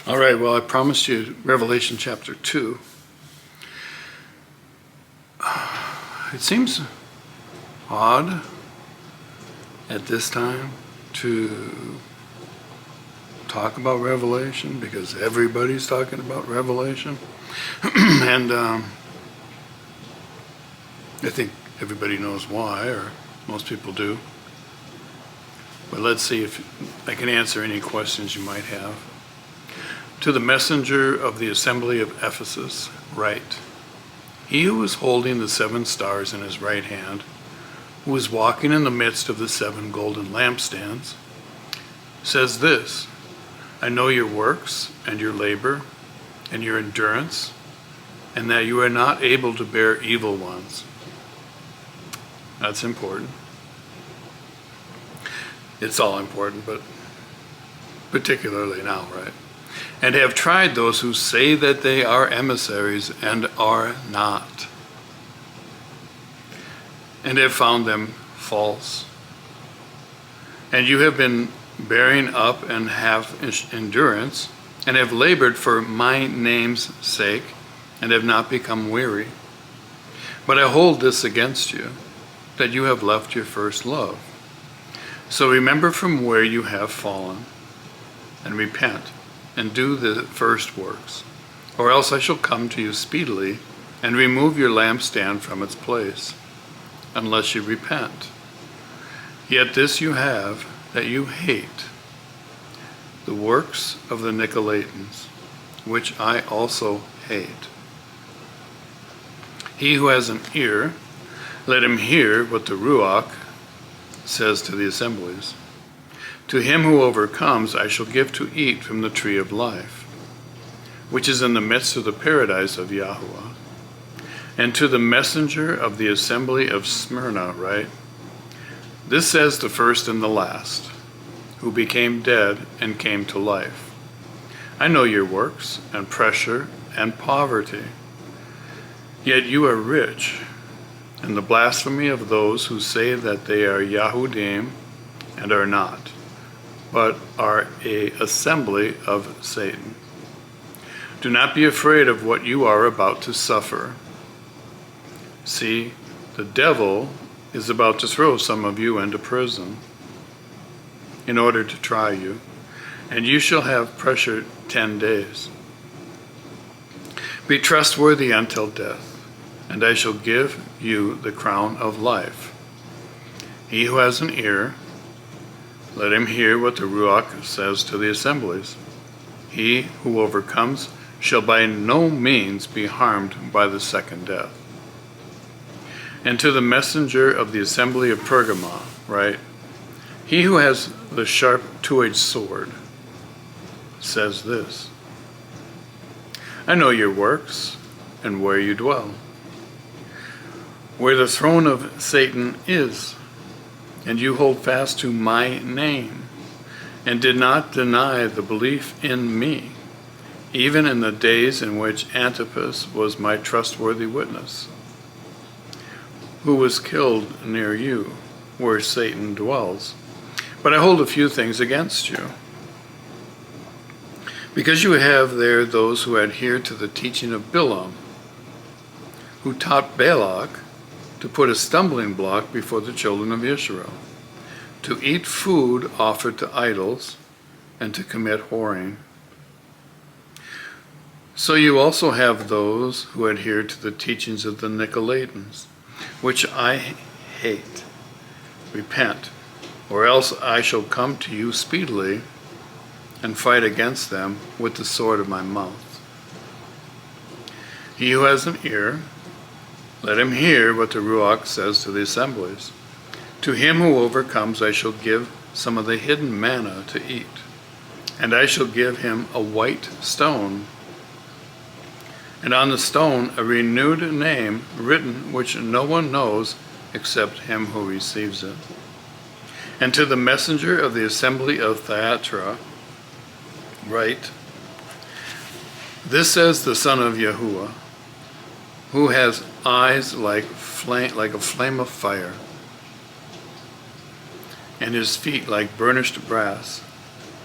All right, well, I promised you Revelation chapter 2. It seems odd at this time to talk about Revelation because everybody's talking about Revelation. And I think everybody knows why, or most people do. But let's see if I can answer any questions you might have. To the messenger of the assembly of Ephesus, write, He who is holding the 7 stars in his right hand, who is walking in the midst of the 7 golden lampstands, says this, I know your works and your labor and your endurance, and that you are not able to bear evil ones. That's important. It's all important, but particularly now, right? And have tried those who say that they are emissaries and are not, and have found them false. And you have been bearing up and have endurance, and have labored for my name's sake, and have not become weary. But I hold this against you, that you have left your first love. So remember from where you have fallen, and repent, and do the first works, or else I shall come to you speedily, and remove your lampstand from its place, unless you repent. Yet this you have, that you hate the works of the Nicolaitans, which I also hate. He who has an ear, let him hear what the Ruach says to the assemblies. To him who overcomes, I shall give to eat from the tree of life, which is in the midst of the paradise of Yahuah. And to the messenger of the assembly of Smyrna, write, This says the first and the last, who became dead and came to life. I know your works, and pressure, and poverty. Yet you are rich, and the blasphemy of those who say that they are Yahudim and are not, but are an assembly of Satan. Do not be afraid of what you are about to suffer. See, the devil is about to throw some of you into prison in order to try you, and you shall have pressure 10 days. Be trustworthy until death, and I shall give you the crown of life. He who has an ear, let him hear what the Ruach says to the assemblies. He who overcomes shall by no means be harmed by the second death. And to the messenger of the assembly of Pergamum, write, He who has the sharp 2-edged sword says this, I know your works and where you dwell, where the throne of Satan is, and you hold fast to my name, and did not deny the belief in me, even in the days in which Antipas was my trustworthy witness, who was killed near you, where Satan dwells. But I hold a few things against you, because you have there those who adhere to the teaching of Bilam, who taught Balak to put a stumbling block before the children of Israel, to eat food offered to idols, and to commit whoring. So you also have those who adhere to the teachings of the Nicolaitans, which I hate. Repent, or else I shall come to you speedily and fight against them with the sword of my mouth. He who has an ear, let him hear what the Ruach says to the assemblies. To him who overcomes I shall give some of the hidden manna to eat, and I shall give him a white stone, and on the stone a renewed name written which no one knows except him who receives it. And to the messenger of the assembly of Thyatira, write, This says the Son of Yahuah, who has eyes like a flame of fire, and his feet like burnished brass.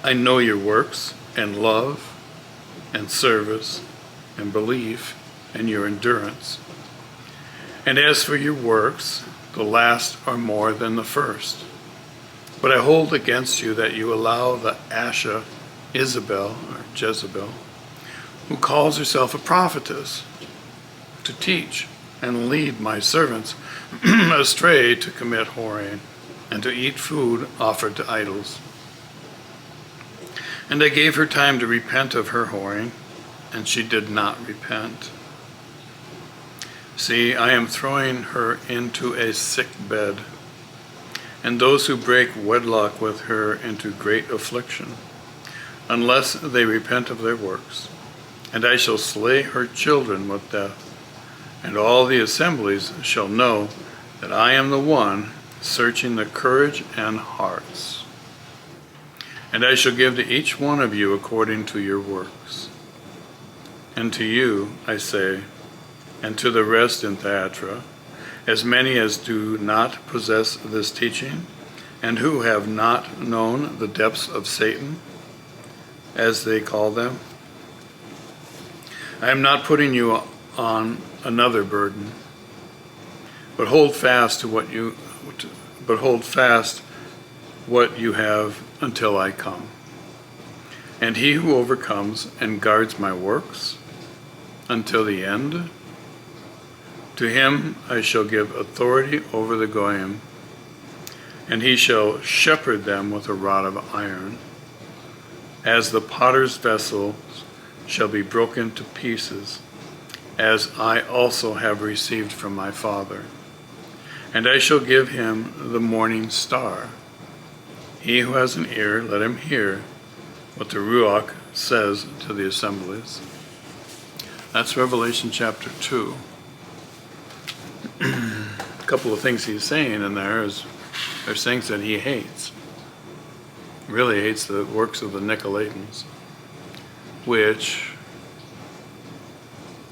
I know your works and love and service and belief and your endurance. And as for your works, the last are more than the first. But I hold against you that you allow the Asha Jezebel, who calls herself a prophetess, to teach and lead my servants astray to commit whoring and to eat food offered to idols. And I gave her time to repent of her whoring, and she did not repent. See, I am throwing her into a sick bed, and those who break wedlock with her into great affliction, unless they repent of their works. And I shall slay her children with death, and all the assemblies shall know that I am the one searching the courage and hearts. And I shall give to each one of you according to your works. And to you, I say, and to the rest in Thyatira, as many as do not possess this teaching, and who have not known the depths of Satan, as they call them, I am not putting you on another burden, but hold fast what you have until I come. And he who overcomes and guards my works until the end, to him I shall give authority over the Goyim, and he shall shepherd them with a rod of iron, as the potter's vessels shall be broken to pieces, as I also have received from my Father. And I shall give him the morning star. He who has an ear, let him hear what the Ruach says to the assemblies. That's Revelation chapter 2. A couple of things he's saying in there is there's things that he hates. Really hates the works of the Nicolaitans, which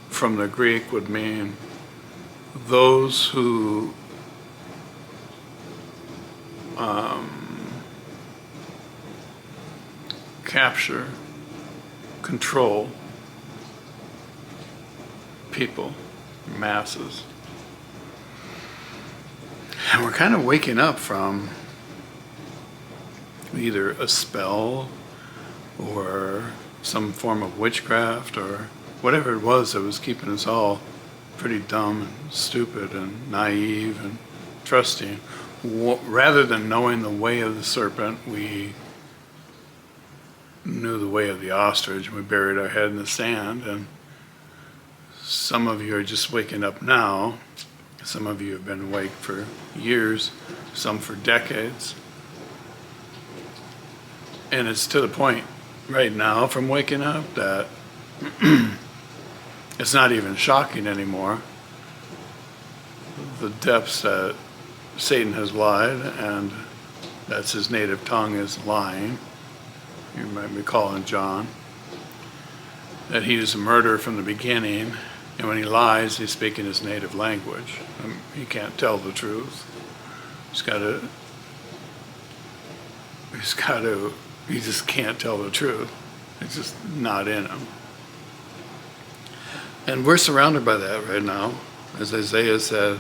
from the Greek would mean those who capture, control people, masses. And we're kind of waking up from either a spell or some form of witchcraft or whatever it was that was keeping us all pretty dumb and stupid and naive and trusting. Rather than knowing the way of the serpent, we knew the way of the ostrich, and we buried our head in the sand. And some of you are just waking up now. Some of you have been awake for years, some for decades. And it's to the point right now from waking up that it's not even shocking anymore. The depths that Satan has lied, and that's his native tongue is lying. You might recall in John that he is a murderer from the beginning, and when he lies, he's speaking his native language. He can't tell the truth. He just can't tell the truth. It's just not in him. And we're surrounded by that right now. As Isaiah said,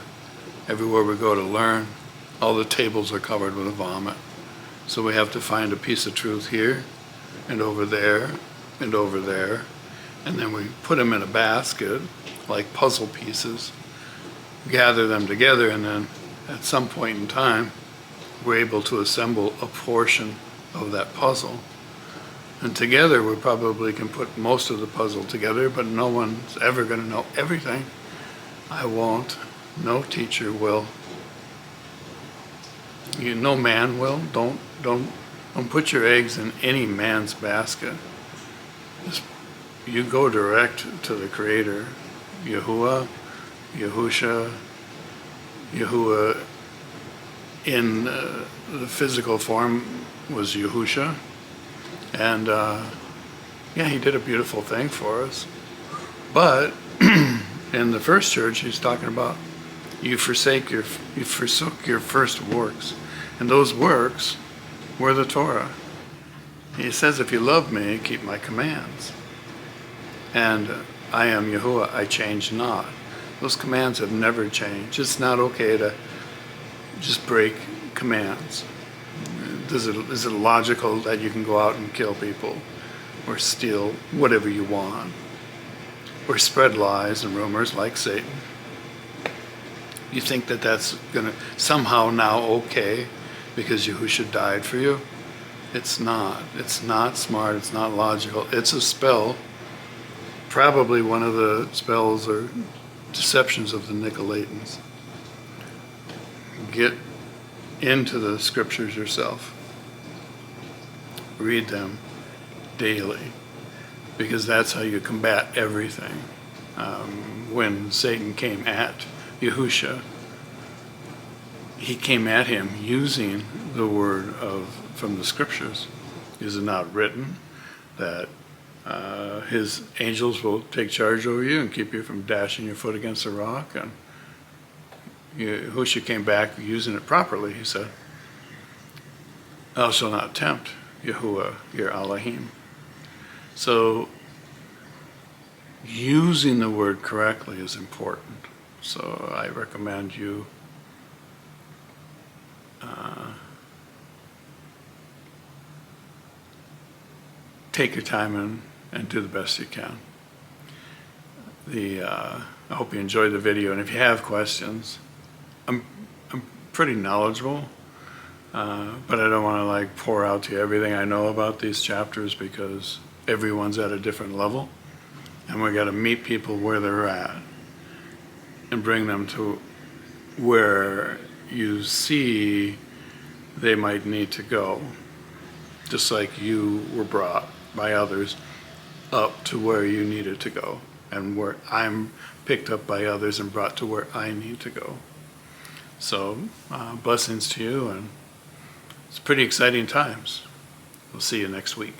everywhere we go to learn, all the tables are covered with vomit. So we have to find a piece of truth here and over there and over there. And then we put them in a basket like puzzle pieces, gather them together, and then at some point in time, we're able to assemble a portion of that puzzle. And together we probably can put most of the puzzle together, but no one's ever going to know everything. I won't. No teacher will. No man will. Don't put your eggs in any man's basket. You go direct to the Creator, Yahuah, Yahusha. Yahuah in the physical form was Yahusha. And he did a beautiful thing for us. But in the first church, he's talking about you forsook your first works. And those works were the Torah. He says, if you love me, keep my commands. and I am Yahuah, I change not. Those commands have never changed. It's not okay to just break commands. Is it logical that you can go out and kill people or steal whatever you want or spread lies and rumors like Satan? You think that that's going to somehow now okay because Yahusha died for you? It's not. It's not smart. It's not logical. It's a spell. Probably one of the spells or deceptions of the Nicolaitans. Get into the scriptures yourself. Read them daily, because that's how you combat everything. When Satan came at Yahusha, he came at him using the word from the scriptures. Is it not written that his angels will take charge over you and keep you from dashing your foot against a rock? And Yahusha came back using it properly. He said, "Thou shalt not tempt Yahuah, your Elohim." So using the word correctly is important. So I recommend you take your time and do the best you can. I hope you enjoyed the video, and if you have questions, I'm pretty knowledgeable, but I don't want to like pour out to you everything I know about these chapters, because everyone's at a different level, and we got to meet people where they're at and bring them to where you see they might need to go, just like you were brought by others up to where you needed to go, and where I'm picked up by others and brought to where I need to go. So blessings to you, and it's pretty exciting times. We'll see you next week.